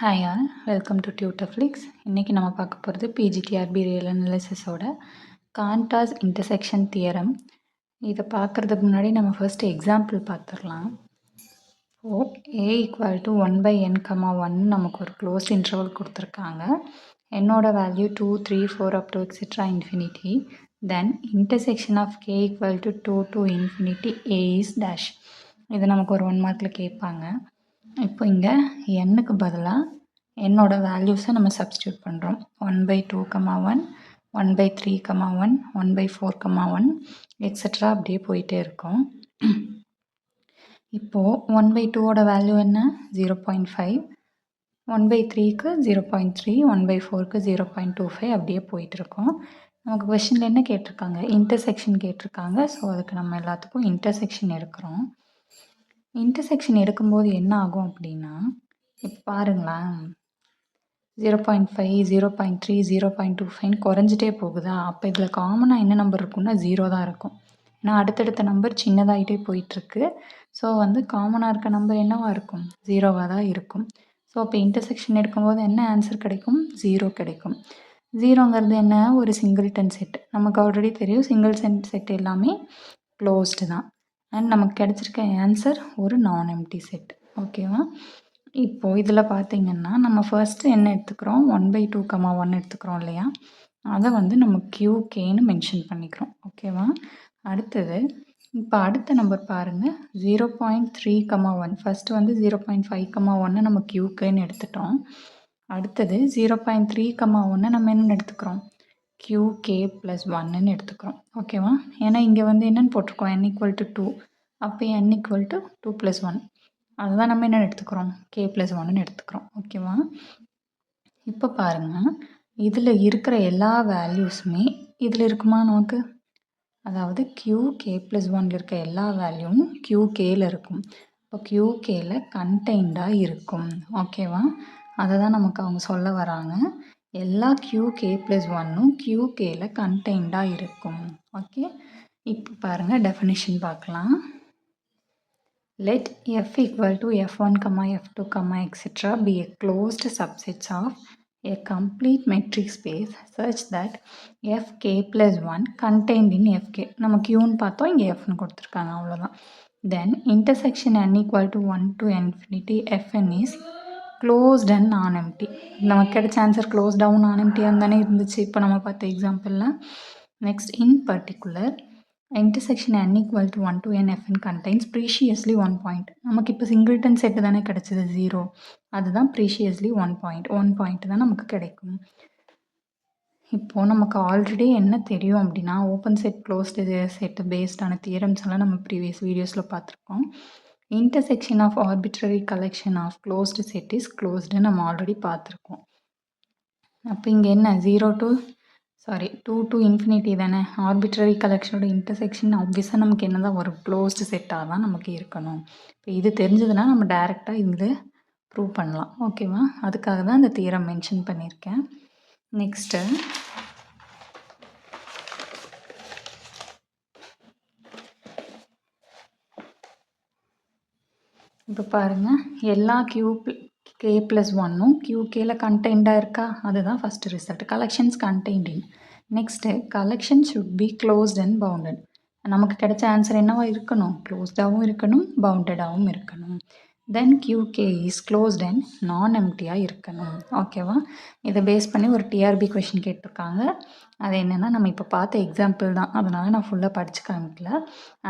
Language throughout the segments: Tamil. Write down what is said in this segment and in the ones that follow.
Hi all, welcome to Tutorflix. இன்றைக்கி நம்ம பார்க்க போகிறது பிஜிடிஆர்பி ரியல் அனாலிசிஸோட கான்டாஸ் இன்டர்செக்ஷன் தியரம். இதை பார்க்குறதுக்கு முன்னாடி நம்ம ஃபர்ஸ்ட் எக்ஸாம்பிள் பார்த்துடலாம். ஏ ஈக்குவல் டு 1/n, 1 நமக்கு ஒரு க்ளோஸ்ட் இன்டர்வல் கொடுத்துருக்காங்க. என்னோட value 2, 3, 4 up to etcetera infinity. Then intersection of k equal to 2 to infinity a is dash. இது நமக்கு ஒரு 1 மார்க்கில் கேட்பாங்க. இப்போ இங்கே எண்ணுக்கு பதிலாக என்னோட வேல்யூஸை நம்ம சப்ஸ்டியூட் பண்ணுறோம். 1/2, 1, 1/3, 1, 1/4, 1 எக்ஸட்ரா அப்படியே போயிட்டே இருக்கும். இப்போது 1/2ஓட வேல்யூ என்ன? 0.5, 1/3க்கு 0.3, 1/4க்கு 0.25 அப்படியே போயிட்டுருக்கோம். நமக்கு கொஷினில் என்ன கேட்டிருக்காங்க? இன்டர்செக்ஷன் கேட்டிருக்காங்க. ஸோ அதுக்கு நம்ம எல்லாத்துக்கும் இன்டர்செக்ஷன் எடுக்கிறோம். இன்டர்செக்ஷன் எடுக்கும்போது என்ன ஆகும் அப்படின்னா, இப்போ பாருங்களேன், 0.5, 0.3, 0.25 குறைஞ்சிட்டே போகுதா? அப்போ இதில் காமனாக என்ன நம்பர் இருக்குன்னா 0 தான் இருக்கும். ஏன்னா அடுத்தடுத்த நம்பர் சின்னதாகிட்டே போயிட்டுருக்கு. ஸோ காமனாக இருக்க நம்பர் என்னவாக இருக்கும்? 0வாக தான் இருக்கும். ஸோ அப்போ இன்டர்செக்ஷன் எடுக்கும்போது என்ன ஆன்சர் கிடைக்கும்? 0 கிடைக்கும். 0ங்கிறது என்ன? ஒரு சிங்கிள்டன் செட். நமக்கு ஆல்ரெடி தெரியும் சிங்கிள்டன் செட் எல்லாமே க்ளோஸ்டு தான். அண்ட் நமக்கு கிடச்சிருக்க ஆன்சர் ஒரு நான் எம்டி செட். ஓகேவா? இப்போது இதில் பார்த்திங்கன்னா நம்ம ஃபர்ஸ்ட்டு என்ன எடுத்துக்கிறோம்? 1/2, 1 எடுத்துக்கிறோம் இல்லையா? அதை நம்ம QKன்னு மென்ஷன் பண்ணிக்கிறோம். ஓகேவா? அடுத்தது இப்போ அடுத்த நம்பர் பாருங்கள், 0.3, 1. ஃபஸ்ட்டு 0.5, 1 நம்ம QKன்னு எடுத்துட்டோம். அடுத்தது 0.3, 1 நம்ம என்னென்னு எடுத்துக்கிறோம்? QK + 1ன்னு எடுத்துக்கிறோம். ஓகேவா? ஏன்னா இங்கே என்னென்னு போட்டிருக்கோம்? n = 2. அப்போ n = 2 + 1. அதுதான் நம்ம என்ன எடுத்துக்கிறோம்? K + 1ன்னு எடுத்துக்கிறோம். ஓகேவா? இப்போ பாருங்கள், இதில் இருக்கிற எல்லா வேல்யூஸுமே இதில் இருக்குமா நமக்கு? அதாவது QK + 1 இருக்க எல்லா வேல்யூவும் QKயில் இருக்கும். இப்போ QKயில் கண்டெய்ன்டாக இருக்கும். ஓகேவா? அதை தான் நமக்கு அவங்க சொல்ல வராங்க. எல்லா QK + 1ம் QKயில் கண்டெய்ன்டாக இருக்கும். ஓகே, இப்போ பாருங்கள் டெஃபினிஷன் பார்க்கலாம். Let F equal to F1, F2, etc. be a closed subset of a complete metric space such that Fk + 1 contained in Fk. நம்ம Qன்னு பார்த்தோம், இங்கே Fன்னு கொடுத்துருக்காங்க, அவ்வளோதான். Then intersection n equal to 1 to infinity Fn is closed and non-empty. நமக்கு கிடைச்ச ஆன்சர் க்ளோஸ்டாகவும் நான் எம்டியாக தானே இருந்துச்சு இப்போ நம்ம பார்த்த எக்ஸாம்பிளில். Next, in particular intersection n equal to 1 to n Fn contains preciously 1 point. நமக்கு இப்போ சிங்கிள்டன் செட்டு தானே கிடச்சிது 0. அதுதான் preciously 1 point. 1 point தான் நமக்கு கிடைக்கும். இப்போது நமக்கு ஆல்ரெடி என்ன தெரியும் அப்படின்னா, ஓப்பன் செட் க்ளோஸ்டு செட்டு பேஸ்டான தியரம்ஸ் எல்லாம் நம்ம ப்ரீவியஸ் வீடியோஸில் பார்த்துருக்கோம். Intersection of arbitrary collection of closed set is closed நம்ம ஆல்ரெடி பார்த்துருக்கோம். அப்போ இங்கே என்ன 2 to infinity தானே? ஆர்பிட்ரரி கலெக்ஷனோட இன்டர்செக்ஷன் ஆப்வியஸாக நமக்கு என்ன தான் வரும்? க்ளோஸ்டு செட்டாக தான் நமக்கு இருக்கணும். இப்போ இது தெரிஞ்சதுன்னா நம்ம டைரெக்டாக இதில் ப்ரூவ் பண்ணலாம். ஓகேவா? அதுக்காக தான் இந்த தியரம் மென்ஷன் பண்ணியிருக்கேன். நெக்ஸ்ட்டு, இப்போ பாருங்கள், எல்லா K + 1ம் QKயில் கண்டெய்ன்டாக இருக்கா? அதுதான் first result. Collections contained in. Next, collection should be closed and bounded. நமக்கு கிடைச்ச ஆன்சர் என்னவா இருக்கணும்? க்ளோஸ்டாகவும் இருக்கணும், பவுண்டடாகவும் இருக்கணும். Then QK is closed and non எம்டியாக இருக்கணும். ஓகேவா? இதை பேஸ் பண்ணி ஒரு டிஆர்பி கொஷின் கேட்டிருக்காங்க. அது என்னென்னா நம்ம இப்போ பார்த்த எக்ஸாம்பிள் தான், அதனால் நான் ஃபுல்லாக படித்து காமிக்கல.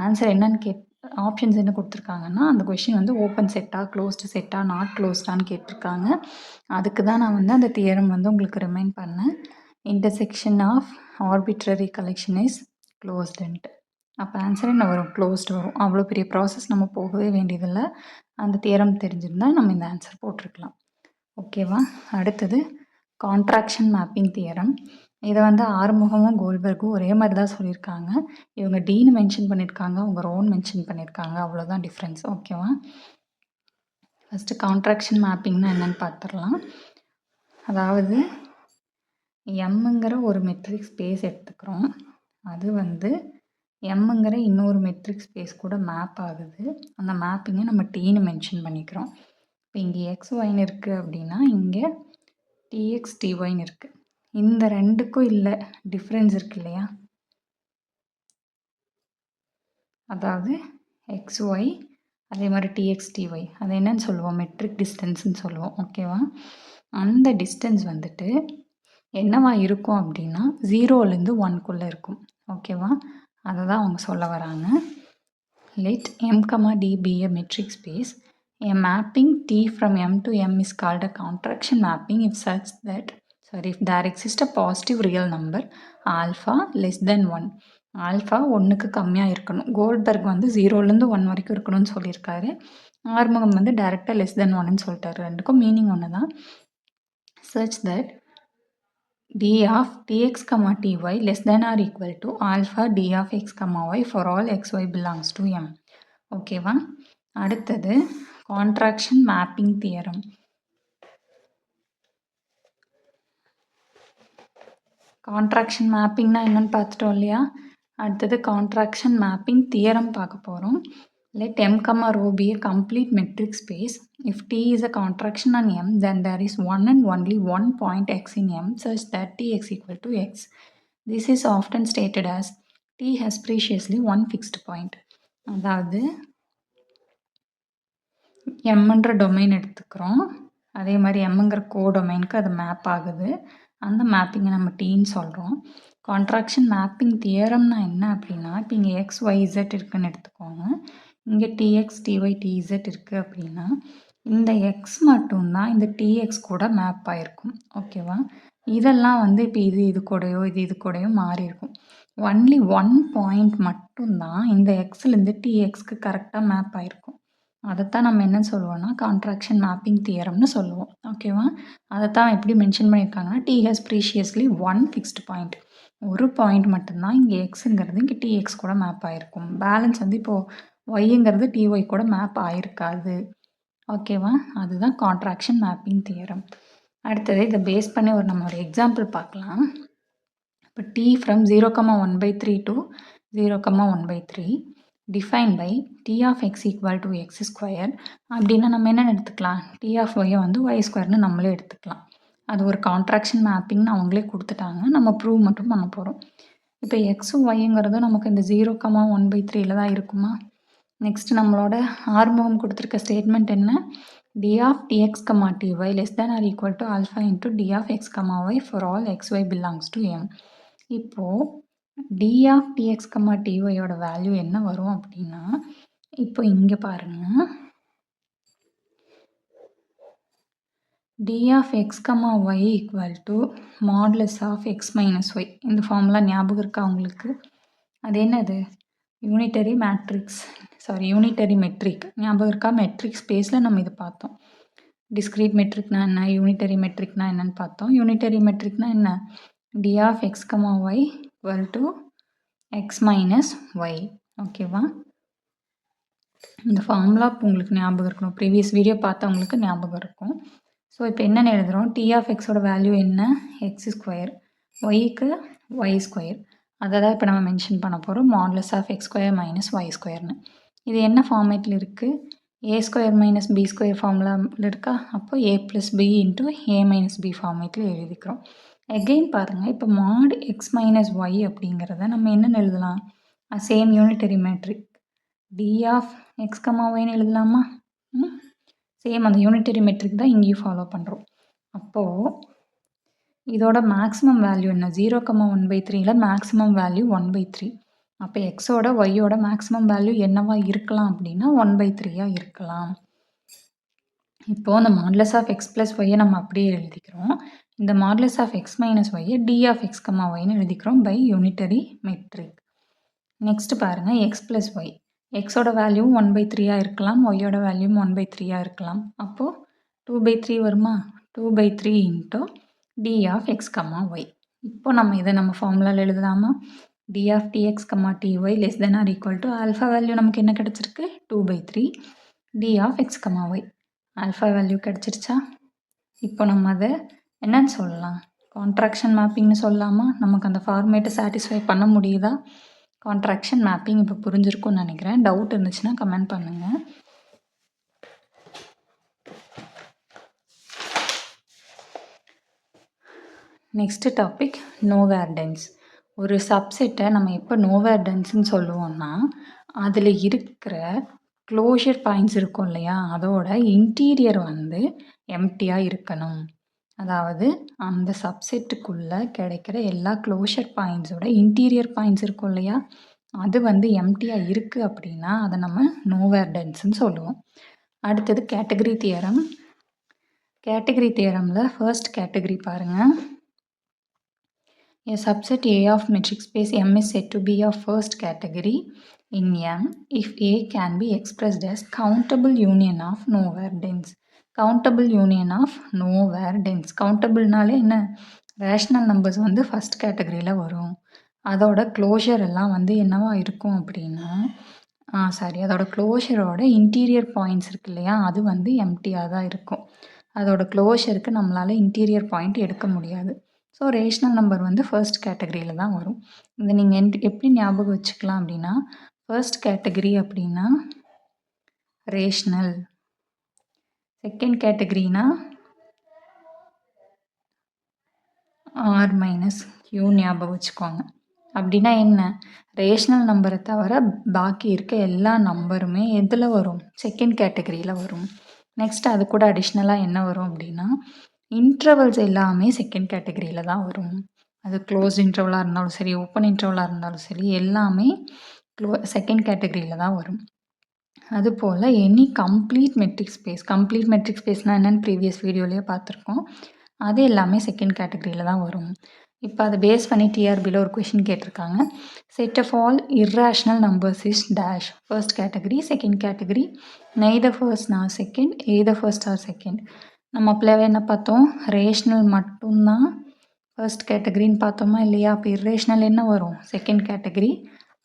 ஆன்சர் என்னன்னு ஆப்ஷன்ஸ் என்ன கொடுத்துருக்காங்கன்னா, அந்த கொஷின் ஓப்பன் செட்டா, க்ளோஸ்டு செட்டா, நாட் க்ளோஸ்டான்னு கேட்டிருக்காங்க. அதுக்கு தான் நான் அந்த தியரம் உங்களுக்கு ரிமைண்ட் பண்ணேன். Intersection of arbitrary collection is க்ளோஸ்டுன்ட்டு. அப்போ ஆன்சர் என்ன வரும்? க்ளோஸ்டு வரும். அவ்வளோ பெரிய ப்ராசஸ் நம்ம போகவே வேண்டியதில்லை. அந்த தியரம் தெரிஞ்சிருந்தால் நம்ம இந்த ஆன்சர் போட்டிருக்கலாம். ஓகேவா? அடுத்தது கான்ட்ராக்ஷன் மேப்பிங் தியரம். இதை ஆறுமுகமும் கோல்பர்க்கும் ஒரே மாதிரி தான் சொல்லியிருக்காங்க. இவங்க டீன்னு மென்ஷன் பண்ணியிருக்காங்க, அவங்க ரோன்னு மென்ஷன் பண்ணியிருக்காங்க, அவ்வளோதான் டிஃப்ரென்ஸ். ஓகேவா? ஃபஸ்ட்டு கான்ட்ராக்ஷன் மேப்பிங்னா என்னென்னு பார்த்துடலாம். அதாவது எம்ங்கிற ஒரு மெட்ரிக் ஸ்பேஸ் எடுத்துக்கிறோம். அது எம்ங்கிற இன்னொரு மெட்ரிக் ஸ்பேஸ் கூட மேப் ஆகுது. அந்த மேப்பிங்கை நம்ம டீன்னு மென்ஷன் பண்ணிக்கிறோம். இப்போ இங்கே எக்ஸ் ஒய்ன்னு இருக்குது அப்படின்னா இங்கே டிஎக்ஸ் டிஒய்ன்னு இருக்குது. இந்த ரெண்டுக்கும் இல்லை டிஃப்ரென்ஸ் இருக்கு இல்லையா, அதாவது எக்ஸ் ஒய் அதே மாதிரி டிஎக்ஸ் டிஒய் அது என்னன்னு சொல்லுவோம், மெட்ரிக் டிஸ்டன்ஸ்னு சொல்லுவோம். ஓகேவா, அந்த டிஸ்டன்ஸ் வந்துட்டு என்னவா இருக்கும் அப்படின்னா 0லேருந்து 1க்குள்ளே இருக்கும். ஓகேவா, அதை தான் அவங்க சொல்ல வராங்க. Let M, D be a metric space. A mapping T from M to M is called a contraction mapping if if there exists a positive real number alpha less than 1. Alpha 1க்கு கம்மியாக இருக்கணும். கோல்ட்பர்க் வந்து 0லேருந்து 1 வரைக்கும் இருக்கணும்னு சொல்லியிருக்காரு. ஆறுமுகம் வந்து டைரெக்டாக லெஸ் தென் 1ன்னு சொல்லிட்டாரு. ரெண்டுக்கும் மீனிங் ஒன்று தான். Such that d of tx, ty less than or equal to alpha d of x, y for all xy belongs to M. ஓகேவா, அடுத்தது கான்ட்ராக்ஷன் மேப்பிங் தியரம். கான்ட்ராக்ஷன் மேப்பிங்னா என்னன்னு பார்த்துட்டோம் இல்லையா, அடுத்தது கான்ட்ராக்ஷன் மேப்பிங் தியரம் பார்க்க போகிறோம். Let M, rho be a complete metric space. If T is a contraction on M, then there is one and only one point x in M such that Tx equal to x. This is often stated as T has preciously one fixed point. அதாவது எம்ன்ற டொமைன் எடுத்துக்கிறோம், அதே மாதிரி எம்ங்கிற கோடொமைனுக்கு அது மேப் ஆகுது. அந்த மேப்பிங்கை நம்ம டீன்னு சொல்கிறோம். கான்ட்ராக்ஷன் மேப்பிங் தியரம்னா என்ன அப்படின்னா, இப்போ இங்கே எக்ஸ் ஒய் இசட் இருக்குன்னு எடுத்துக்கோங்க, இங்கே டிஎக்ஸ் டிஒய் டிஇசட் இருக்குது அப்படின்னா இந்த எக்ஸ் மட்டும்தான் இந்த டிஎக்ஸ் கூட மேப் ஆகிருக்கும். ஓகேவா, இதெல்லாம் வந்து இப்போ இது கூடயோ இது கூடயோ மாறி இருக்கும். ஒன்லி ஒன் பாயிண்ட் மட்டும்தான் இந்த எக்ஸ்லேருந்து டிஎக்ஸ்க்கு கரெக்டாக மேப் ஆகிருக்கும். அதைத்தான் நம்ம என்ன சொல்லுவோம்னா கான்ட்ராக்ஷன் மேப்பிங் தியரம்னு சொல்லுவோம். ஓகேவா, அதைத்தான் எப்படி மென்ஷன் பண்ணியிருக்காங்கன்னா T has precisely one fixed point, ஒரு பாயிண்ட் மட்டும்தான் இங்கே எக்ஸுங்கிறது இங்கே டிஎக்ஸ் கூட மேப் ஆகிருக்கும். பேலன்ஸ் வந்து இப்போது ஒய்ங்கிறது டிஒய் கூட மேப் ஆகிருக்காது. ஓகேவா, அதுதான் கான்ட்ராக்ஷன் மேப்பிங் தியரம். அடுத்தது இதை பேஸ் பண்ணி நம்ம ஒரு எக்ஸாம்பிள் பார்க்கலாம். இப்போ T from 0,1/3 to 0,1/3 define by T of x equal to x square அப்படின்னா நம்ம என்ன எடுத்துக்கலாம், டி ஆஃப் ஒய்யை வந்து ஒய் ஸ்கொயர்னு நம்மளே எடுத்துக்கலாம். அது ஒரு கான்ட்ராக்ஷன் மேப்பிங்னு அவங்களே கொடுத்துட்டாங்க, நம்ம ப்ரூவ் மட்டும் பண்ண போகிறோம். இப்போ எக்ஸும் ஒய்ங்கிறது நமக்கு இந்த 0,1/3 தான் இருக்குமா. நெக்ஸ்ட் நம்மளோட ஆறுமுகம் கொடுத்துருக்க ஸ்டேட்மெண்ட் என்ன, d of dx, dy less than or equal to alpha into d of x, y for all xy belongs to M. இப்போது டி ஆஃப் டிஎக்ஸ், டிஒயோட வேல்யூ என்ன வரும் அப்படின்னா, இப்போ இங்கே பாருங்கள், d of x, y equal to modulus of x minus y. இந்த ஃபார்முலா ஞாபகம் இருக்கா உங்களுக்கு? அது என்னது, யூனிட்டரி மெட்ரிக் ஞாபகம் இருக்கா? மெட்ரிக் ஸ்பேஸில் நம்ம இது பார்த்தோம். டிஸ்க்ரீட் மெட்ரிக்னா என்ன, யூனிட்டரி மெட்ரிக்னா என்னன்னு பார்த்தோம். யூனிட்டரி மெட்ரிக்னா என்ன, d of x, y equal to x minus y. ஓகேவா, இந்த ஃபார்முலா இப்போ உங்களுக்கு ஞாபகம் இருக்கணும், ப்ரீவியஸ் வீடியோ பார்த்தவங்களுக்கு ஞாபகம் இருக்கும். ஸோ இப்போ என்னென்னு எழுதுகிறோம், டி ஆஃப் எக்ஸோட வேல்யூ என்ன, எக்ஸ் ஸ்கொயர், ஒய்க்கு ஒய் ஸ்கொயர், அதை தான் இப்போ நம்ம மென்ஷன் பண்ண போகிறோம், modulus of x square minus y ஸ்கொயர்னு. இது என்ன ஃபார்மேட்டில் இருக்குது, a square minus b square ஃபார்முலாவில் இருக்கா, அப்போ a plus b into a minus b ஃபார்மேட்டில் எழுதிக்கிறோம். எகெயின் பாருங்கள், இப்போ மாட் எக்ஸ் மைனஸ் ஒய் அப்படிங்கிறத நம்ம என்னென்னு எழுதலாம், same unitary metric d of x, ஒய்ன்னு எழுதலாமா. சேம் அந்த யூனிட்டரி மெட்ரிக் தான் இங்கேயும் ஃபாலோ பண்ணுறோம். அப்போது இதோட மேக்ஸிமம் வேல்யூ என்ன, 0,1/3 மேக்ஸிமம் வேல்யூ 1/3. அப்போ எக்ஸோட ஒய்யோட மேக்ஸிமம் வேல்யூ என்னவா இருக்கலாம் அப்படின்னா 1/3 இருக்கலாம். இப்போது அந்த மாடுலஸ் ஆஃப் எக்ஸ் ப்ளஸ் ஒய்யை நம்ம அப்படியே எழுதிக்கிறோம். இந்த மாடுலஸ் ஆஃப் எக்ஸ் மைனஸ் ஒய்யை டி ஆஃப் எக்ஸ், ஒய்ன்னு எழுதிக்கிறோம் பை யூனிட்டரி மெட்ரிக். நெக்ஸ்ட் பாருங்கள், எக்ஸ் ப்ளஸ் ஒய், எக்ஸோட வேல்யூவும் 1/3 இருக்கலாம், ஒய்யோட வேல்யூவும் 1/3 இருக்கலாம். அப்போது 2/3 வருமா, 2/3 into d of x, y. இப்போ நம்ம இதை நம்ம ஃபார்முலாவில் எழுதலாமா, d of dx, dy less than or equal to alpha value நமக்கு என்ன கிடச்சிருக்கு, 2/3 d of x, y. Alpha value கிடச்சிருச்சா. இப்போ நம்ம அதை என்னன்னு சொல்லலாம், கான்ட்ராக்ஷன் மேப்பிங்னு சொல்லலாமா. நமக்கு அந்த ஃபார்மேட்டை சாட்டிஸ்ஃபை பண்ண முடியுதா. கான்ட்ராக்ஷன் மேப்பிங் இப்போ புரிஞ்சிருக்கும்னு நினைக்கிறேன். டவுட் இருந்துச்சுன்னா கமெண்ட் பண்ணுங்கள். Next topic nowhere dense. ஒரு சப்செட்டை நம்ம எப்போ நோவேர் டென்ஸ்ன்னு சொல்லுவோம்னா, அதில் இருக்கிற க்ளோஷர் பாயிண்ட்ஸ் இருக்கும் இல்லையா, அதோட இன்டீரியர் வந்து எம்ப்டியாக இருக்கணும். அதாவது அந்த சப்செட்டுக்குள்ளே கிடைக்கிற எல்லா க்ளோஷர் பாயிண்ட்ஸோட இன்டீரியர் பாயிண்ட்ஸ் இருக்கும் இல்லையா, அது வந்து எம்ப்டியாக இருக்குது அப்படின்னா அதை நம்ம நோவேர் டென்ஸ்ன்னு சொல்லுவோம். அடுத்தது கேட்டகரி தியரம். கேட்டகரி தியரமில் ஃபர்ஸ்ட் கேட்டகரி பாருங்கள். A subset A of metric space M is said to be of first category in M if A can be expressed as countable union of nowhere dens. Countable union of nowhere dens. கவுண்டபிள்னாலே என்ன, ரேஷ்னல் நம்பர்ஸ் வந்து ஃபஸ்ட் கேட்டகரியில் வரும். அதோட க்ளோஷர் எல்லாம் வந்து என்னவா இருக்கும் அப்படின்னா, அதோட க்ளோஷரோட இன்டீரியர் பாயிண்ட்ஸ் இருக்கு இல்லையா, அது வந்து எம்டியாக தான் இருக்கும். அதோட க்ளோஷருக்கு நம்மளால் இன்டீரியர் பாயிண்ட் எடுக்க முடியாது. ஸோ ரேஷ்னல் நம்பர் வந்து ஃபர்ஸ்ட் கேட்டகரியில் தான் வரும். இதை நீங்கள் எப்படி ஞாபகம் வச்சுக்கலாம் அப்படின்னா, ஃபர்ஸ்ட் கேட்டகரி அப்படின்னா ரேஷ்னல், செகண்ட் கேட்டகரினா ஆர் மைனஸ் கியூ ஞாபகம் வச்சுக்கோங்க. அப்படின்னா என்ன, ரேஷ்னல் நம்பரை தவிர பாக்கி இருக்க எல்லா நம்பருமே எதில் வரும், செகண்ட் கேட்டகரியில் வரும். நெக்ஸ்ட் அது கூட அடிஷ்னலாக என்ன வரும் அப்படின்னா, இன்டர்வல்ஸ் எல்லாமே செகண்ட் கேட்டகரியில் தான் வரும். அது க்ளோஸ் இன்டர்வலாக இருந்தாலும் சரி, ஓப்பன் இன்டர்வலாக இருந்தாலும் சரி, எல்லாமே செகண்ட் கேட்டகரியில் தான் வரும். அதுபோல் any complete metric space. Complete metric ஸ்பேஸ்னால் என்னென்னு ப்ரீவியஸ் வீடியோலேயே பார்த்துருக்கோம். அது எல்லாமே செகண்ட் கேட்டகரியில் தான் வரும். இப்போ அதை பேஸ் பண்ணி டிஆர்பியில் ஒரு கொஷின் கேட்டிருக்காங்க. Set of all irrational numbers is dash. First category, second category, neither first nor second, either first or second. நம்ம அப்போவே என்ன பார்த்தோம், ரேஷ்னல் மட்டும்தான் ஃபர்ஸ்ட் கேட்டகரின்னு பார்த்தோமா இல்லையா. அப்போ இர்ரேஷ்னல் என்ன வரும், செகண்ட் கேட்டகரி.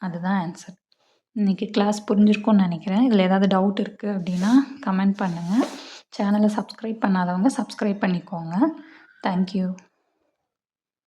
அதுதான் ஆன்சர். இன்றைக்கி கிளாஸ் புரிஞ்சிருக்கும்னு நினைக்கிறேன். இதில் ஏதாவது டவுட் இருக்குது அப்படின்னா கமெண்ட் பண்ணுங்கள். சேனலை சப்ஸ்கிரைப் பண்ணாதவங்க சப்ஸ்கிரைப் பண்ணிக்கோங்க. தேங்க்யூ.